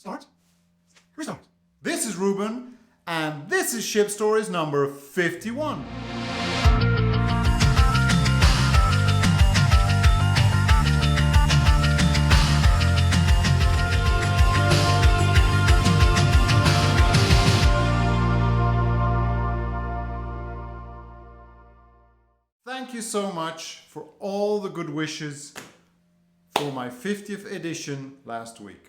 Start. Restart. This is Ruben, and this is Ship Stories number 51. Thank you so much for all the good wishes for my 50th edition last week.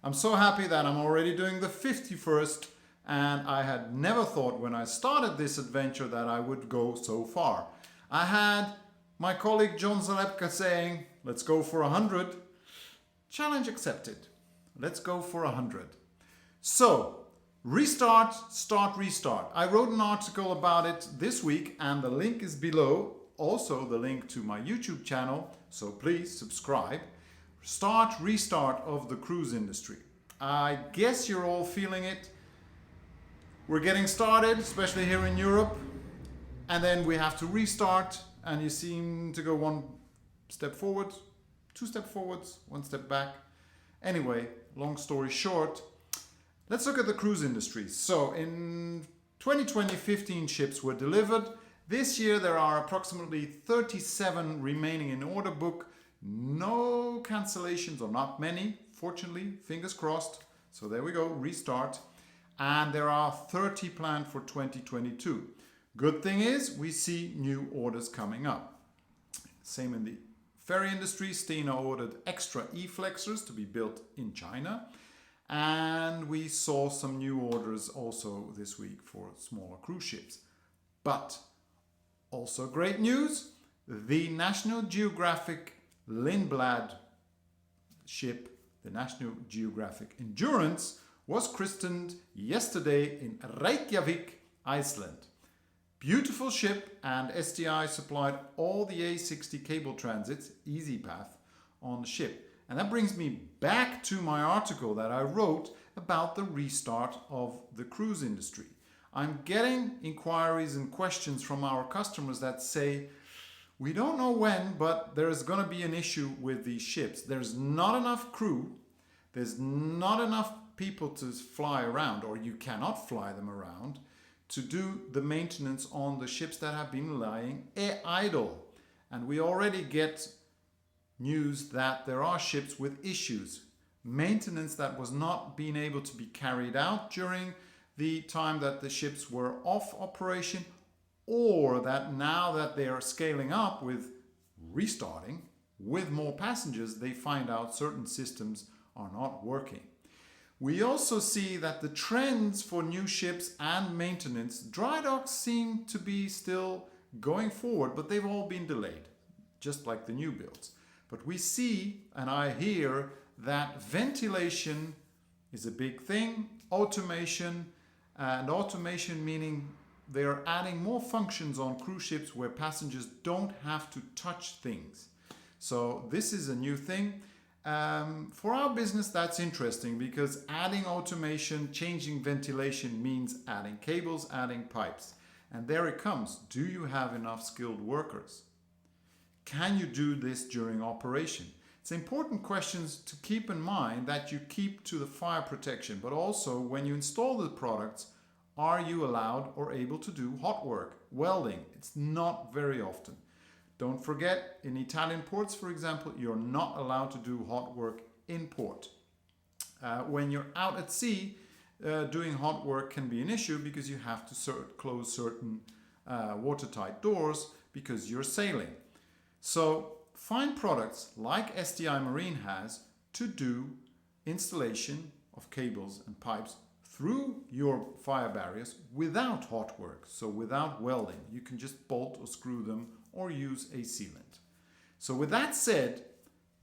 I'm so happy that I'm already doing the 51st, and I had never thought when I started this adventure that I would go so far. I had my colleague John Zalepka saying, let's go for 100. Challenge accepted. Let's go for 100. So, restart, start, restart. I wrote an article about it this week, and the link is below. Also the link to my YouTube channel, so please subscribe. Start, restart of the cruise industry. I guess you're all feeling it. We're getting started, especially here in Europe, and then we have to restart, and you seem to go one step forward, two steps forwards, one step back. Anyway, long story short, let's look at the cruise industry. So in 2020, 15 ships were delivered. This year there are approximately 37 remaining in order book. No cancellations, or not many, fortunately, fingers crossed. So there we go, restart. And there are 30 planned for 2022. Good thing is we see new orders coming up. Same in the ferry industry. Stena ordered extra E-flexors to be built in China. And we saw some new orders also this week for smaller cruise ships. But also great news, the National Geographic Lindblad ship, the National Geographic Endurance, was christened yesterday in Reykjavik, Iceland. Beautiful ship, and STI supplied all the A60 cable transits, Easy Path, on the ship. And that brings me back to my article that I wrote about the restart of the cruise industry. I'm getting inquiries and questions from our customers that say, we don't know when, but there is going to be an issue with these ships. There's not enough crew, there's not enough people to fly around, or you cannot fly them around, to do the maintenance on the ships that have been lying idle. And we already get news that there are ships with issues. Maintenance that was not being able to be carried out during the time that the ships were off operation, or that now that they are scaling up with restarting with more passengers, they find out certain systems are not working. We also see that the trends for new ships and maintenance, dry docks seem to be still going forward, but they've all been delayed, just like the new builds. But we see, and I hear, that ventilation is a big thing, automation, and automation meaning they are adding more functions on cruise ships where passengers don't have to touch things. So this is a new thing. For our business, that's interesting because adding automation, changing ventilation means adding cables, adding pipes. And there it comes. Do you have enough skilled workers? Can you do this during operation? It's important questions to keep in mind that you keep to the fire protection, but also when you install the products, are you allowed or able to do hot work, welding? It's not very often. Don't forget, in Italian ports, for example, you're not allowed to do hot work in port. When you're out at sea, doing hot work can be an issue because you have to close certain watertight doors because you're sailing. So find products like STI Marine has to do installation of cables and pipes through your fire barriers without hot work, so without welding. You can just bolt or screw them or use a sealant. So with that said,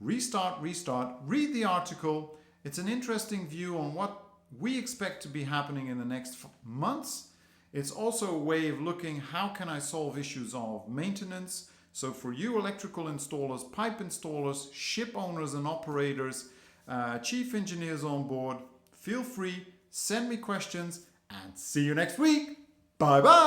restart, read the article. It's an interesting view on what we expect to be happening in the next months. It's also a way of looking, how can I solve issues of maintenance? So for you electrical installers, pipe installers, ship owners and operators, chief engineers on board, feel free, send me questions, and see you next week. Bye bye.